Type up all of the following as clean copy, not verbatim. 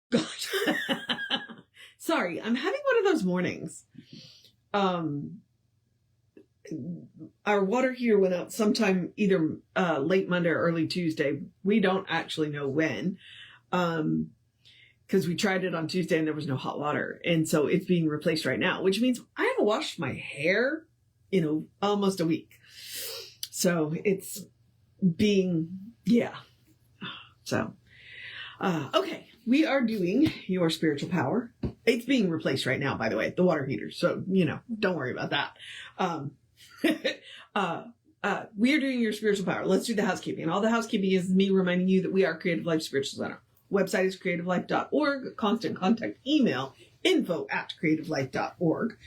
gosh. Sorry, I'm having one of those mornings. Our water heater went out sometime either late Monday or early Tuesday. We don't actually know when. Because we tried it on Tuesday and there was no hot water. And so it's being replaced right now, which means I haven't washed my hair in almost a week. So it's being, yeah. So, okay. We are doing Your Spiritual Power. It's being replaced right now, by the way, the water heater. So, don't worry about that. We are doing Your Spiritual Power. Let's do the housekeeping. And all the housekeeping is me reminding you that we are Creative Life Spiritual Center. Website is creativelife.org. Constant contact email, info@creativelife.org.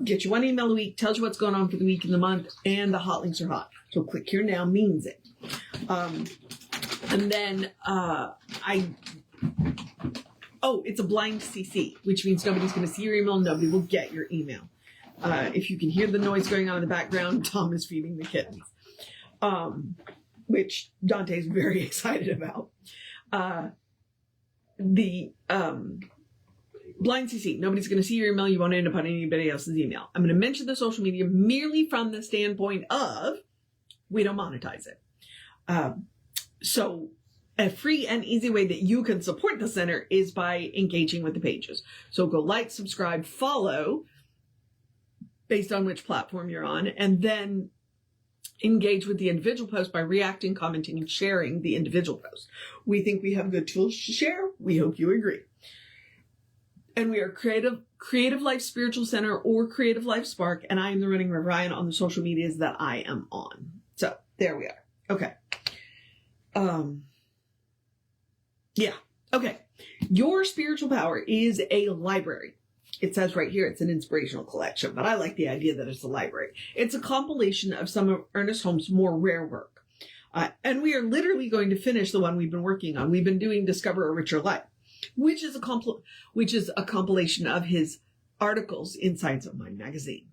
Get you one email a week, tells you what's going on for the week and the month, and the hot links are hot. So click here now means it. And then it's a blind CC, which means nobody's going to see your email. Nobody will get your email. If you can hear the noise going on in the background, Tom is feeding the kittens, which Dante's very excited about. The blind CC, nobody's going to see your email. You won't end up on anybody else's email. I'm going to mention the social media merely from the standpoint of we don't monetize it. So a free and easy way that you can support the center is by engaging with the pages. So go like, subscribe, follow based on which platform you're on, and then engage with the individual post by reacting, commenting, and sharing the individual post. We think we have good tools to share. We hope you agree. And we are Creative Life Spiritual Center or Creative Life Spark, and I am the running Ryan on the social medias that I am on. So there we are. Okay. Yeah. Okay. Your Spiritual Power is a library. It says right here it's an inspirational collection, but I like the idea that it's a library. It's a compilation of some of Ernest Holmes' more rare work. And we are literally going to finish the one we've been working on. We've been doing Discover a Richer Life, which is a compilation of his articles in Science of Mind magazine,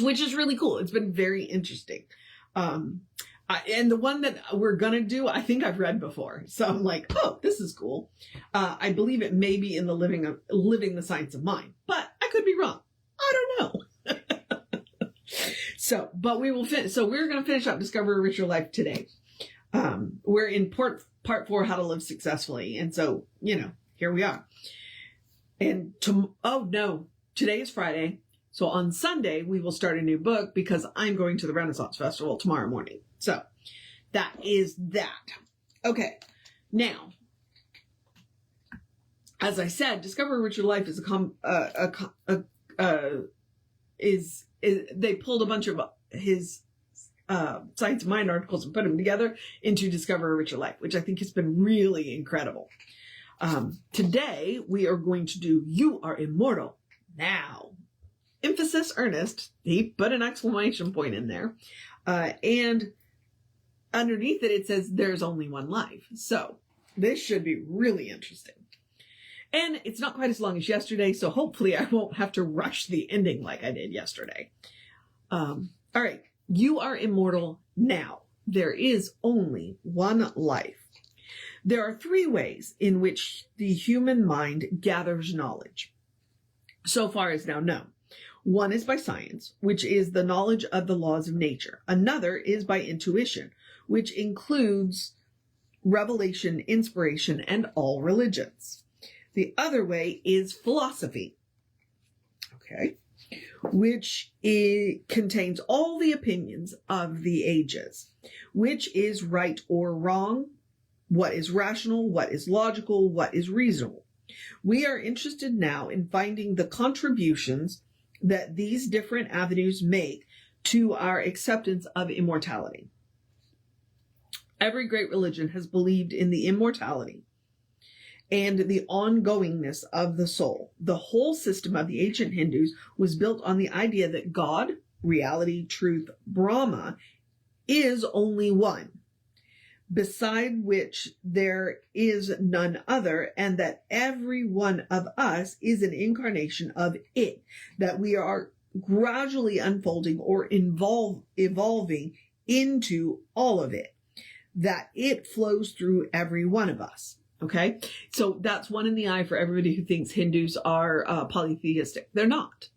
which is really cool. It's been very interesting. And the one that we're going to do, I think I've read before. So I'm like, oh, this is cool. I believe it may be in the Living the Science of Mind, but I could be wrong. I don't know. But we will finish. So we're going to finish up Discover a Richer Life today. We're in part 4, How to Live Successfully. And so, here we are. And today is Friday. So on Sunday, we will start a new book because I'm going to the Renaissance Festival tomorrow morning. So that is that. Okay. Now, as I said, Discover a Richer Life is they pulled a bunch of his Science of Mind articles and put them together into Discover a Richer Life, which I think has been really incredible. Today, we are going to do You Are Immortal Now. Emphasis Ernest. He put an exclamation point in there. And underneath it says there's only one life. So this should be really interesting. And it's not quite as long as yesterday, so hopefully I won't have to rush the ending like I did yesterday. All right. You are immortal now. There is only one life. There are 3 ways in which the human mind gathers knowledge, so far as now known. One is by science, which is the knowledge of the laws of nature. Another is by intuition, which includes revelation, inspiration, and all religions. The other way is philosophy, okay, which contains all the opinions of the ages, which is right or wrong, what is rational, what is logical, what is reasonable. We are interested now in finding the contributions that these different avenues make to our acceptance of immortality. Every great religion has believed in the immortality and the ongoingness of the soul. The whole system of the ancient Hindus was built on the idea that God, reality, truth, Brahma, is only one, beside which there is none other, and that every one of us is an incarnation of it, that we are gradually unfolding or evolving into all of it, that it flows through every one of us. Okay, so that's one in the eye for everybody who thinks Hindus are polytheistic. They're not.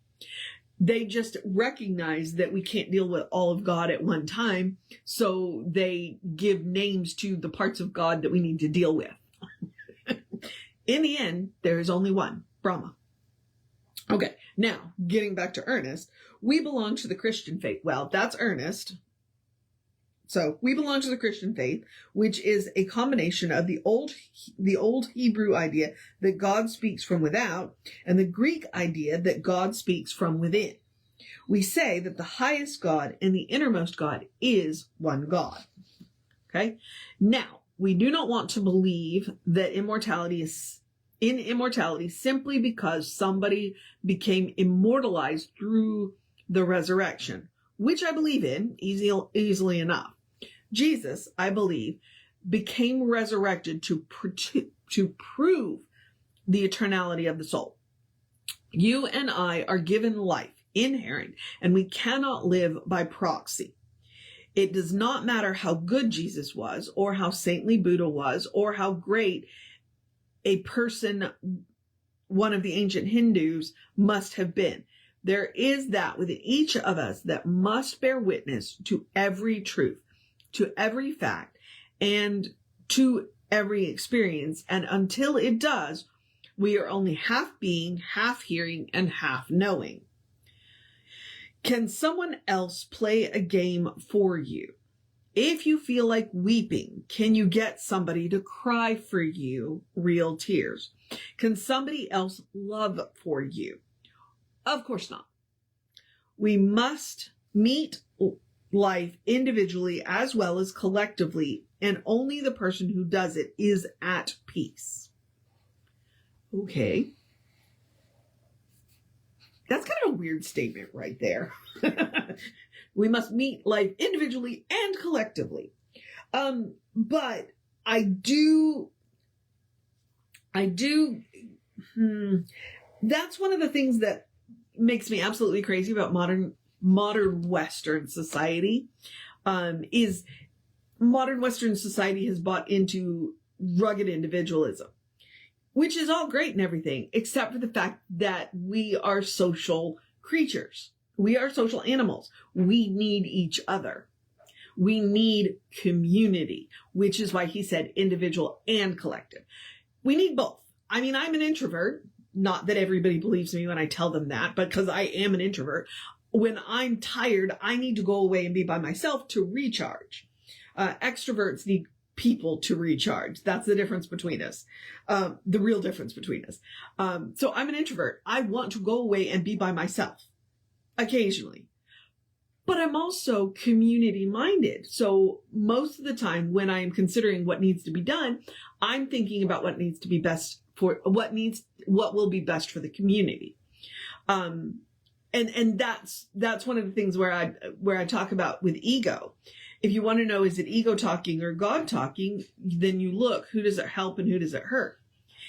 They just recognize that we can't deal with all of God at one time, so they give names to the parts of God that we need to deal with. In the end, there is only one, Brahma. Okay, now, getting back to Ernest, we belong to the Christian faith. Well, that's Ernest. So we belong to the Christian faith, which is a combination of the old Hebrew idea that God speaks from without and the Greek idea that God speaks from within. We say that the highest God and the innermost God is one God. Okay. Now, we do not want to believe that immortality is in immortality simply because somebody became immortalized through the resurrection, which I believe in easily enough. Jesus, I believe, became resurrected to prove the eternality of the soul. You and I are given life, inherent, and we cannot live by proxy. It does not matter how good Jesus was, or how saintly Buddha was, or how great a person one of the ancient Hindus must have been. There is that within each of us that must bear witness to every truth, to every fact, and to every experience. And until it does, we are only half being, half hearing, and half knowing. Can someone else play a game for you? If you feel like weeping, can you get somebody to cry for you real tears? Can somebody else love for you? Of course not. We must meet life individually as well as collectively, and only the person who does it is at peace. Okay. That's kind of a weird statement right there. We must meet life individually and collectively. But I do, that's one of the things that makes me absolutely crazy about modern Western society, is modern Western society has bought into rugged individualism, which is all great and everything, except for the fact that we are social creatures. We are social animals. We need each other. We need community, which is why he said individual and collective. We need both. I mean, I'm an introvert. Not that everybody believes me when I tell them that, but because I am an introvert. When I'm tired, I need to go away and be by myself to recharge. Extroverts need people to recharge. That's the difference between us. The real difference between us. So I'm an introvert. I want to go away and be by myself occasionally. But I'm also community minded. So most of the time when I'm considering what needs to be done, I'm thinking about what needs to be best for what will be best for the community. And that's one of the things where I talk about with ego. If you want to know, is it ego talking or God talking, then you look, who does it help and who does it hurt?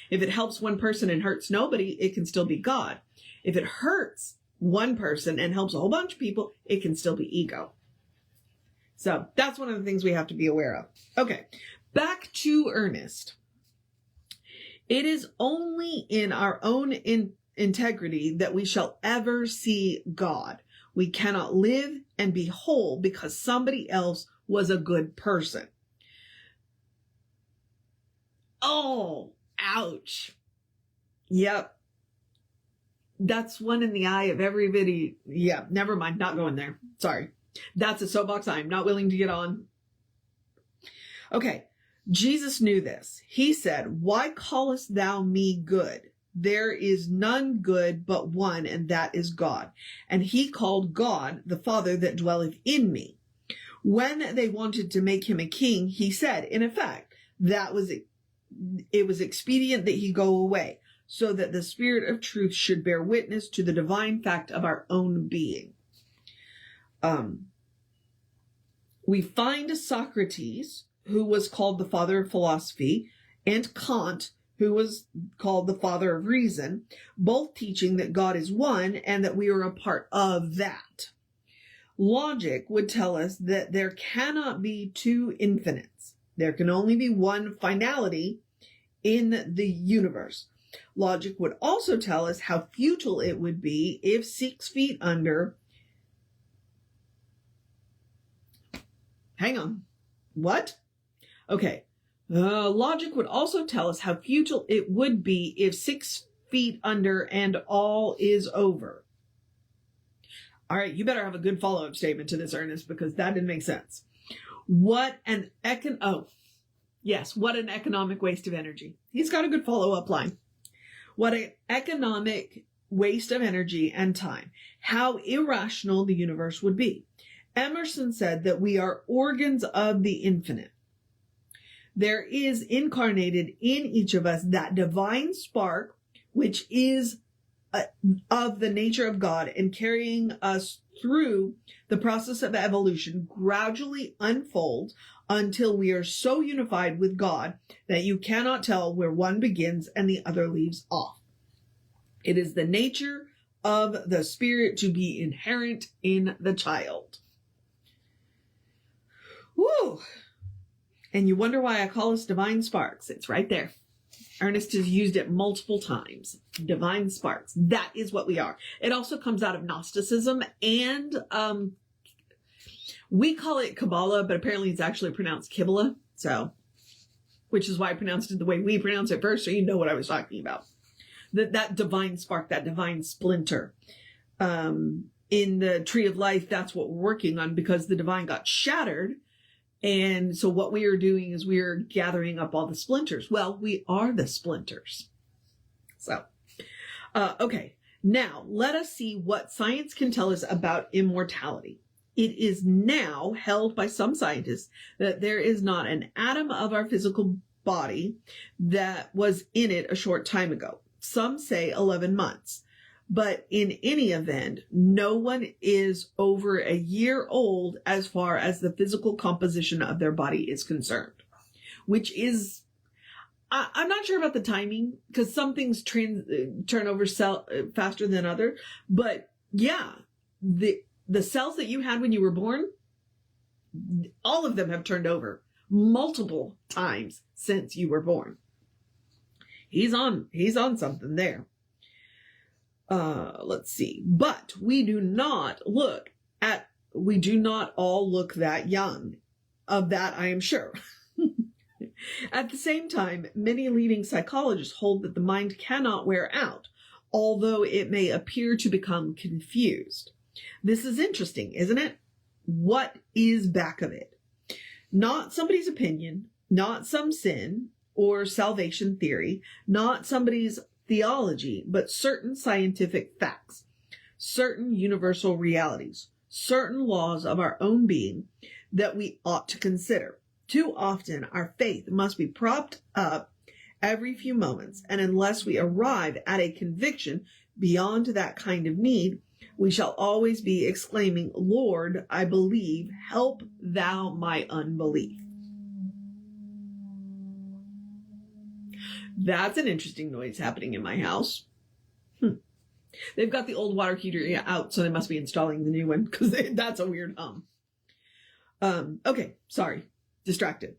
If it helps one person and hurts nobody, it can still be God. If it hurts one person and helps a whole bunch of people, it can still be ego. So that's one of the things we have to be aware of. Okay, back to Ernest. It is only in our own integrity that we shall ever see God. We cannot live and be whole because somebody else was a good person. Oh, ouch. Yep. That's one in the eye of everybody. Yeah, never mind. Not going there. Sorry. That's a soapbox I'm not willing to get on. Okay. Jesus knew this. He said, "Why callest thou me good? There is none good but one, and that is God. And he called God the Father that dwelleth in me." When they wanted to make him a king, he said, in effect, it was expedient that he go away, so that the Spirit of truth should bear witness to the divine fact of our own being. We find Socrates, who was called the father of philosophy, and Kant, who was called the father of reason, both teaching that God is one and that we are a part of that. Logic would tell us that there cannot be two infinites. There can only be one finality in the universe. Logic would also tell us how futile it would be if 6 feet under... Hang on. What? Okay. Logic would also tell us how futile it would be if 6 feet under and all is over. All right, you better have a good follow-up statement to this, Ernest, because that didn't make sense. What an economic waste of energy. He's got a good follow-up line. What an economic waste of energy and time. How irrational the universe would be. Emerson said that we are organs of the infinite. There is incarnated in each of us that divine spark, which is of the nature of God and carrying us through the process of evolution gradually unfolds until we are so unified with God that you cannot tell where one begins and the other leaves off. It is the nature of the spirit to be inherent in the child. Woo! And you wonder why I call us divine sparks. It's right there. Ernest has used it multiple times. Divine sparks. That is what we are. It also comes out of Gnosticism, and we call it Kabbalah, but apparently it's actually pronounced Kibbalah. So, which is why I pronounced it the way we pronounce it first, so you know what I was talking about. That divine spark, that divine splinter. In the Tree of Life, that's what we're working on, because the divine got shattered. And so what we are doing is we are gathering up all the splinters. Well, we are the splinters. So, okay. Now, let us see what science can tell us about immortality. It is now held by some scientists that there is not an atom of our physical body that was in it a short time ago. Some say 11 months. But in any event, no one is over a year old as far as the physical composition of their body is concerned, which is, I'm not sure about the timing, because some things turn over faster than others. But yeah, the cells that you had when you were born, all of them have turned over multiple times since you were born. He's on something there. Let's see. But we do not all look that young. Of that, I am sure. At the same time, many leading psychologists hold that the mind cannot wear out, although it may appear to become confused. This is interesting, isn't it? What is back of it? Not somebody's opinion, not some sin or salvation theory, not somebody's theology, but certain scientific facts, certain universal realities, certain laws of our own being that we ought to consider. Too often, our faith must be propped up every few moments, and unless we arrive at a conviction beyond that kind of need, we shall always be exclaiming, "Lord, I believe, help thou my unbelief." That's an interesting noise happening in my house. They've got the old water heater out, so they must be installing the new one, because that's a weird hum. Okay, sorry. Distracted.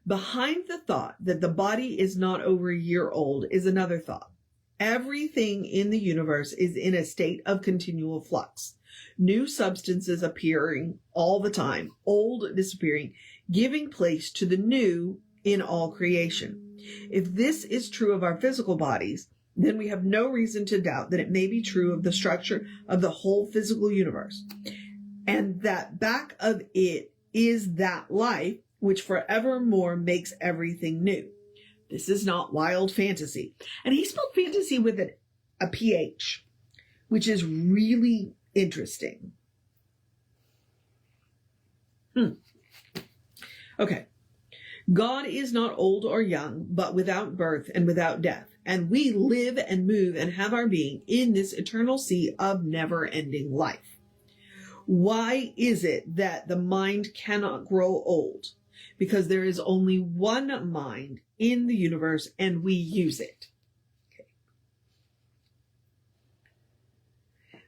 Behind the thought that the body is not over a year old is another thought. Everything in the universe is in a state of continual flux. New substances appearing all the time, old disappearing, giving place to the new in all creation. If this is true of our physical bodies, then we have no reason to doubt that it may be true of the structure of the whole physical universe, and that back of it is that life which forevermore makes everything new. This is not wild fantasy. And he spelled fantasy with a PH, which is really interesting. Okay. God is not old or young, but without birth and without death. And we live and move and have our being in this eternal sea of never-ending life. Why is it that the mind cannot grow old? Because there is only one mind in the universe and we use it.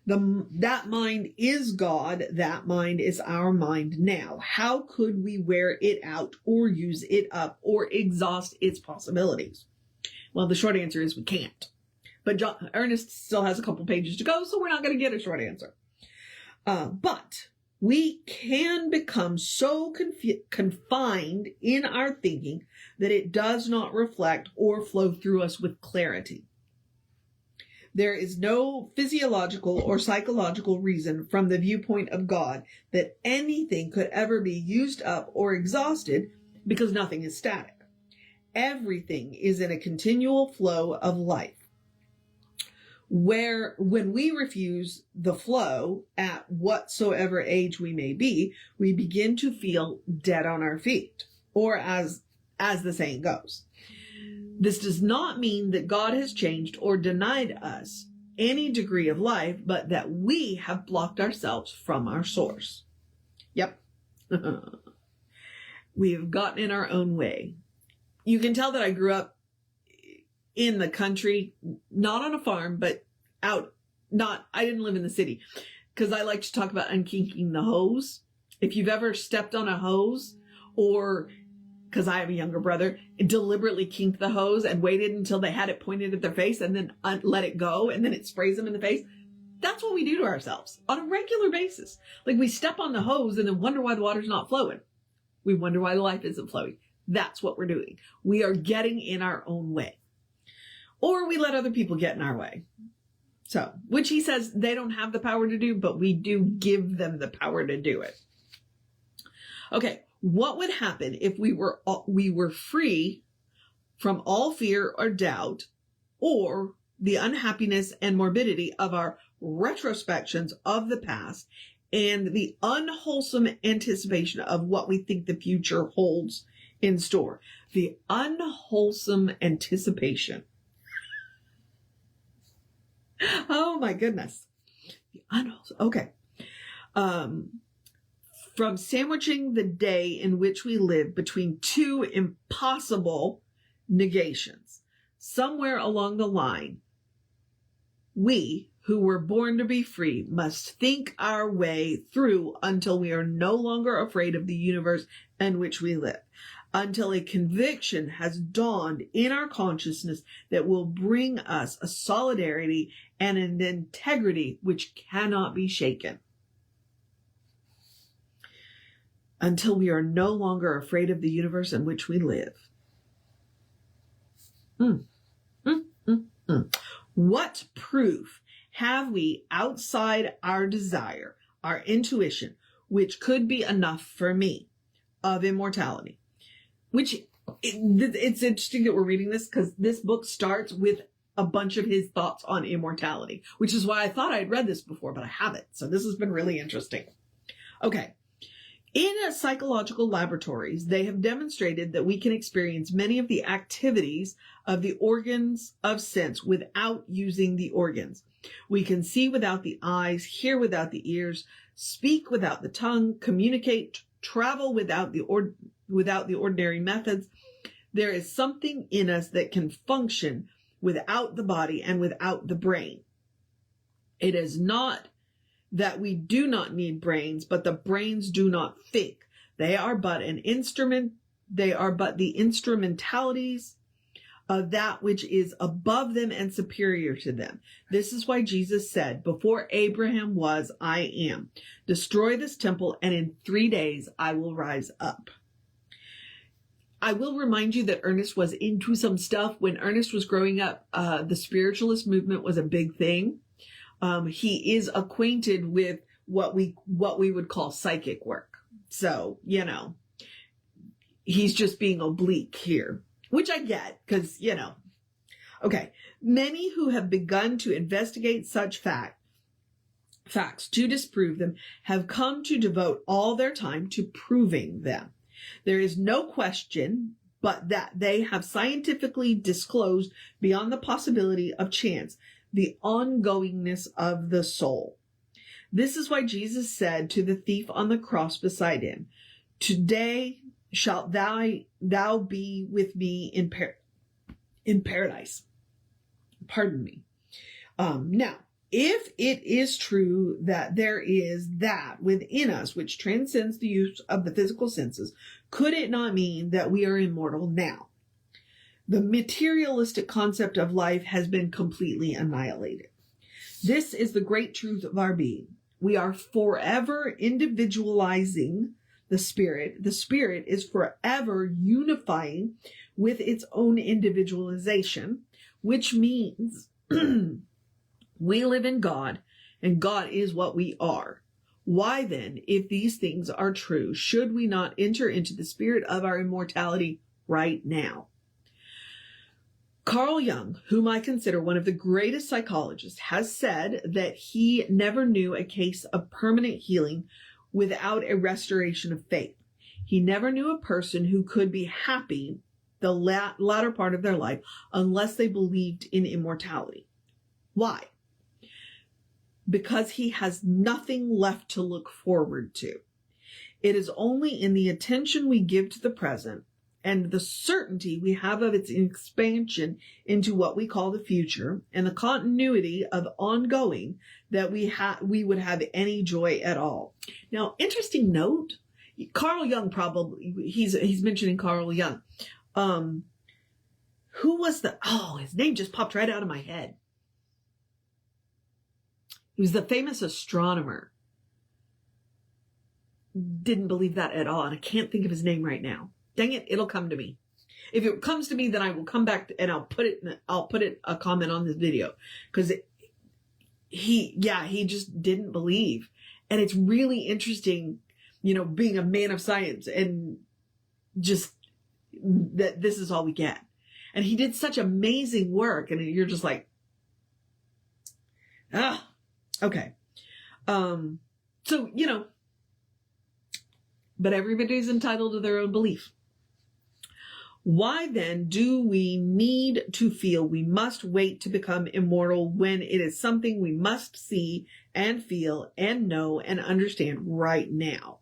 That mind is God. That mind is our mind now. How could we wear it out or use it up or exhaust its possibilities? Well, the short answer is we can't. But Ernest still has a couple pages to go, so we're not going to get a short answer. But we can become so confined in our thinking that it does not reflect or flow through us with clarity. There is no physiological or psychological reason from the viewpoint of God that anything could ever be used up or exhausted, because nothing is static. Everything is in a continual flow of life. When we refuse the flow at whatsoever age we may be, we begin to feel dead on our feet, or as the saying goes. This does not mean that God has changed or denied us any degree of life, but that we have blocked ourselves from our source. Yep. We have gotten in our own way. You can tell that I grew up in the country, not on a farm, but I didn't live in the city, because I like to talk about unkinking the hose. If you've ever stepped on a hose, or because I have a younger brother, deliberately kinked the hose and waited until they had it pointed at their face and then let it go, and then it sprays them in the face. That's what we do to ourselves on a regular basis. Like, we step on the hose and then wonder why the water's not flowing. We wonder why the life isn't flowing. That's what we're doing. We are getting in our own way. Or we let other people get in our way. So, which he says they don't have the power to do, but we do give them the power to do it. Okay. What would happen if we were free from all fear or doubt, or the unhappiness and morbidity of our retrospections of the past, and the unwholesome anticipation of what we think the future holds in store? The unwholesome anticipation. Oh my goodness. The unwholesome. Okay. From sandwiching the day in which we live between two impossible negations, somewhere along the line, we who were born to be free must think our way through until we are no longer afraid of the universe in which we live, until a conviction has dawned in our consciousness that will bring us a solidarity and an integrity which cannot be shaken. Until we are no longer afraid of the universe in which we live. What proof have we outside our desire, our intuition, which could be enough for me, of immortality? It's interesting that we're reading this, because this book starts with a bunch of his thoughts on immortality, which is why I thought I'd read this before, but I haven't. So this has been really interesting. Okay. In psychological laboratories, they have demonstrated that we can experience many of the activities of the organs of sense without using the organs. We can see without the eyes, hear without the ears, speak without the tongue, communicate, travel without the ordinary methods. There is something in us that can function without the body and without the brain. It is not that we do not need brains, but the brains do not think. They are but an instrument. They are but the instrumentalities of that which is above them and superior to them. This is why Jesus said, before Abraham was, I am. Destroy this temple, and in 3 days I will rise up. I will remind you that Ernest was into some stuff. When Ernest was growing up, the spiritualist movement was a big thing. He is acquainted with what we would call psychic work. So, he's just being oblique here, which I get, because, Okay. Many who have begun to investigate such facts to disprove them have come to devote all their time to proving them. There is no question but that they have scientifically disclosed beyond the possibility of chance the ongoingness of the soul. This is why Jesus said to the thief on the cross beside him, today shalt thou be with me in paradise. Pardon me. Now, if it is true that there is that within us which transcends the use of the physical senses, could it not mean that we are immortal now? The materialistic concept of life has been completely annihilated. This is the great truth of our being. We are forever individualizing the spirit. The spirit is forever unifying with its own individualization, which means we live in God and God is what we are. Why then, if these things are true, should we not enter into the spirit of our immortality right now? Carl Jung, whom I consider one of the greatest psychologists, has said that he never knew a case of permanent healing without a restoration of faith. He never knew a person who could be happy the latter part of their life unless they believed in immortality. Why? Because he has nothing left to look forward to. It is only in the attention we give to the present and the certainty we have of its expansion into what we call the future and the continuity of ongoing that we would have any joy at all. Now, interesting note, Carl Jung probably, he's mentioning Carl Jung. Who was his name just popped right out of my head. He was the famous astronomer. Didn't believe that at all. And I can't think of his name right now. Dang it, it'll come to me. If it comes to me, then I will come back and I'll put it a comment on this video. Because he just didn't believe. And it's really interesting, being a man of science and just that this is all we get. And he did such amazing work. And you're just like, okay. So, but everybody's entitled to their own belief. Why then do we need to feel we must wait to become immortal when it is something we must see and feel and know and understand right now?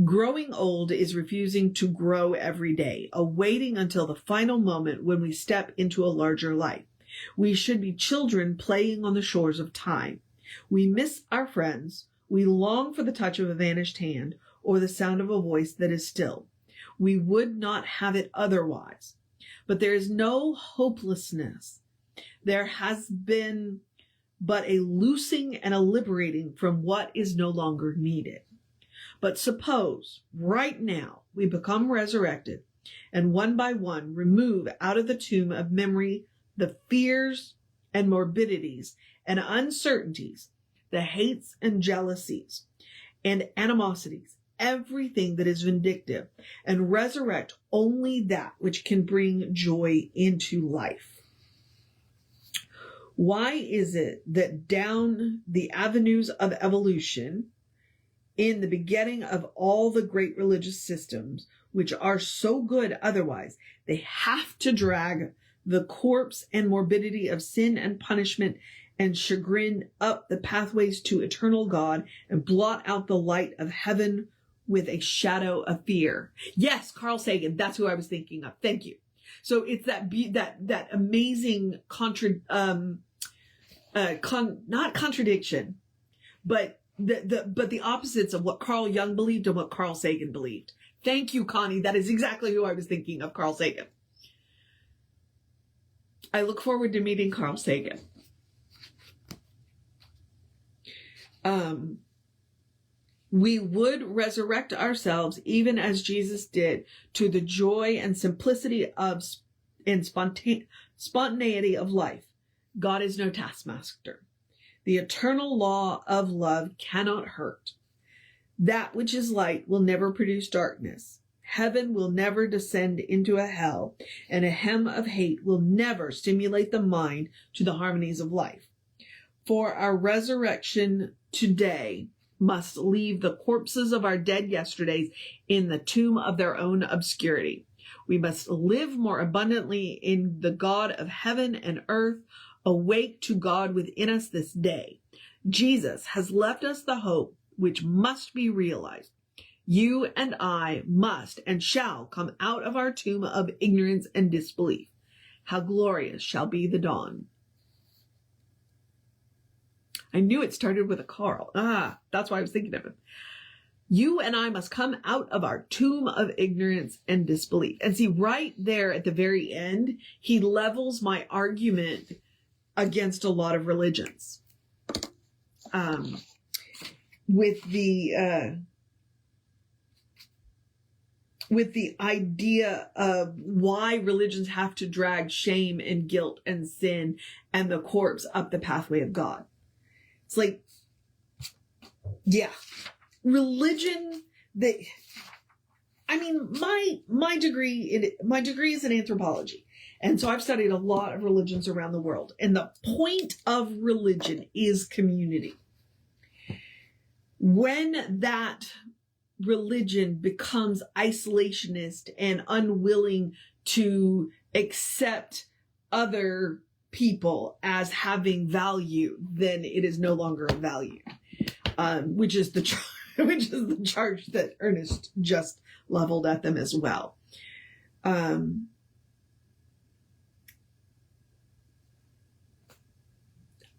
Growing old is refusing to grow every day, awaiting until the final moment when we step into a larger life. We should be children playing on the shores of time. We miss our friends. We long for the touch of a vanished hand or the sound of a voice that is still. We would not have it otherwise. But there is no hopelessness. There has been but a loosing and a liberating from what is no longer needed. But suppose right now we become resurrected and one by one remove out of the tomb of memory the fears and morbidities and uncertainties, the hates and jealousies and animosities, everything that is vindictive, and resurrect only that which can bring joy into life. Why is it that down the avenues of evolution, in the beginning of all the great religious systems, which are so good otherwise, they have to drag the corpse and morbidity of sin and punishment and chagrin up the pathways to eternal God and blot out the light of heaven with a shadow of fear? Yes, Carl Sagan, that's who I was thinking of. Thank you. So it's that amazing not contradiction, but the opposites of what Carl Jung believed and what Carl Sagan believed. Thank you, Connie. That is exactly who I was thinking of, Carl Sagan. I look forward to meeting Carl Sagan. We would resurrect ourselves even as Jesus did to the joy and simplicity of and spontaneity of life. God is no taskmaster. The eternal law of love cannot hurt. That which is light will never produce darkness. Heaven will never descend into a hell, and a hem of hate will never stimulate the mind to the harmonies of life. For our resurrection today must leave the corpses of our dead yesterdays in the tomb of their own obscurity. We must live more abundantly in the God of heaven and earth, awake to God within us this day. Jesus has left us the hope which must be realized. You and I must and shall come out of our tomb of ignorance and disbelief. How glorious shall be the dawn. I knew it started with a Carl. That's why I was thinking of him. You and I must come out of our tomb of ignorance and disbelief. And see, right there at the very end, he levels my argument against a lot of religions. With the idea of why religions have to drag shame and guilt and sin and the corpse up the pathway of God. It's like, yeah, religion, my degree is in anthropology. And so I've studied a lot of religions around the world. And the point of religion is community. When that religion becomes isolationist and unwilling to accept other people as having value, then it is no longer a value, which is the charge that Ernest just leveled at them as well. And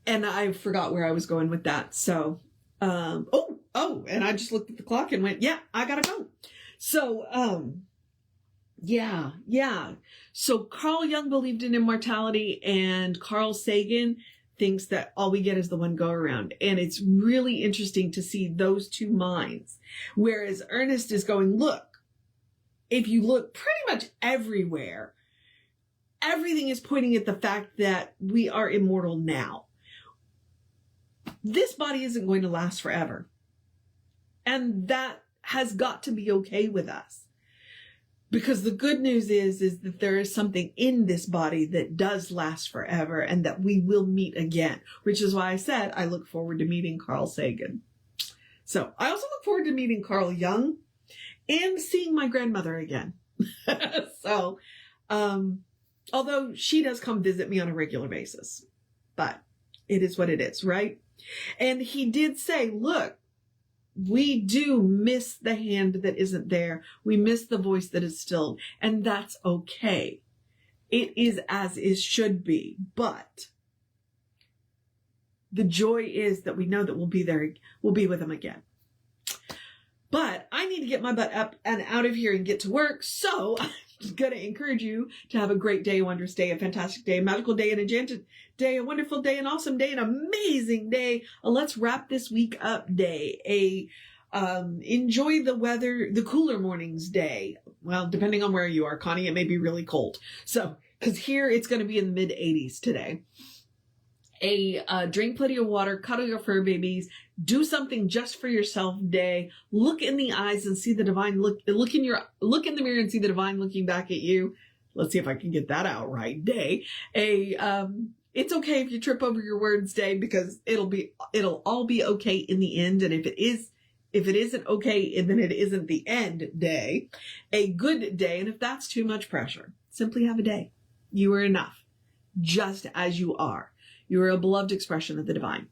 I forgot where I was going with that. So, and I just looked at the clock and went, yeah, I gotta go. So, yeah. So Carl Jung believed in immortality, and Carl Sagan thinks that all we get is the one go around. And it's really interesting to see those two minds. Whereas Ernest is going, look, if you look pretty much everywhere, everything is pointing at the fact that we are immortal now. This body isn't going to last forever. And that has got to be okay with us. Because the good news is that there is something in this body that does last forever and that we will meet again. Which is why I said I look forward to meeting Carl Sagan. So I also look forward to meeting Carl Jung and seeing my grandmother again. So, although she does come visit me on a regular basis. But it is what it is, right? And he did say, look, we do miss the hand that isn't there. We miss the voice that is stilled. And that's okay. It is as it should be. But the joy is that we know that we'll be there. We'll be with him again. But I need to get my butt up and out of here and get to work. So I'm just going to encourage you to have a great day, a wondrous day, a fantastic day, a magical day, an enchanted day, a wonderful day, an awesome day, an amazing day. A let's wrap this week up day. Enjoy the weather, the cooler mornings day. Well, depending on where you are, Connie, it may be really cold. So, because here it's going to be in the mid 80s today. Drink plenty of water, cuddle your fur babies, do something just for yourself day. Look in the eyes and see the divine. Look in the mirror and see the divine looking back at you. Let's see if I can get that out right. Day. It's okay if you trip over your words day, because it'll all be okay in the end. And if it isn't okay, then it isn't the end day. A good day. And if that's too much pressure, simply have a day. You are enough, just as you are. You are a beloved expression of the divine.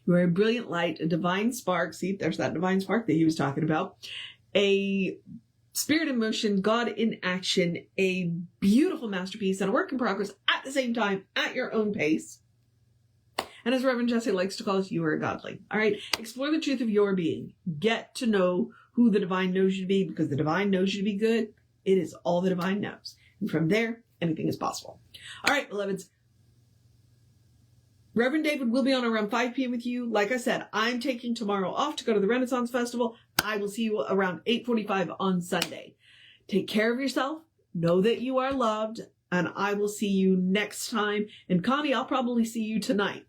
You are a brilliant light, a divine spark. See, there's that divine spark that he was talking about. A spirit in motion, God in action, a beautiful masterpiece and a work in progress at the same time, at your own pace. And as Reverend Jesse likes to call us, you are godly. All right. Explore the truth of your being. Get to know who the divine knows you to be, because the divine knows you to be good. It is all the divine knows. And from there, anything is possible. All right, beloveds. Reverend David will be on around 5 p.m. with you. Like I said, I'm taking tomorrow off to go to the Renaissance Festival. I will see you around 8:45 on Sunday. Take care of yourself. Know that you are loved. And I will see you next time. And Connie, I'll probably see you tonight.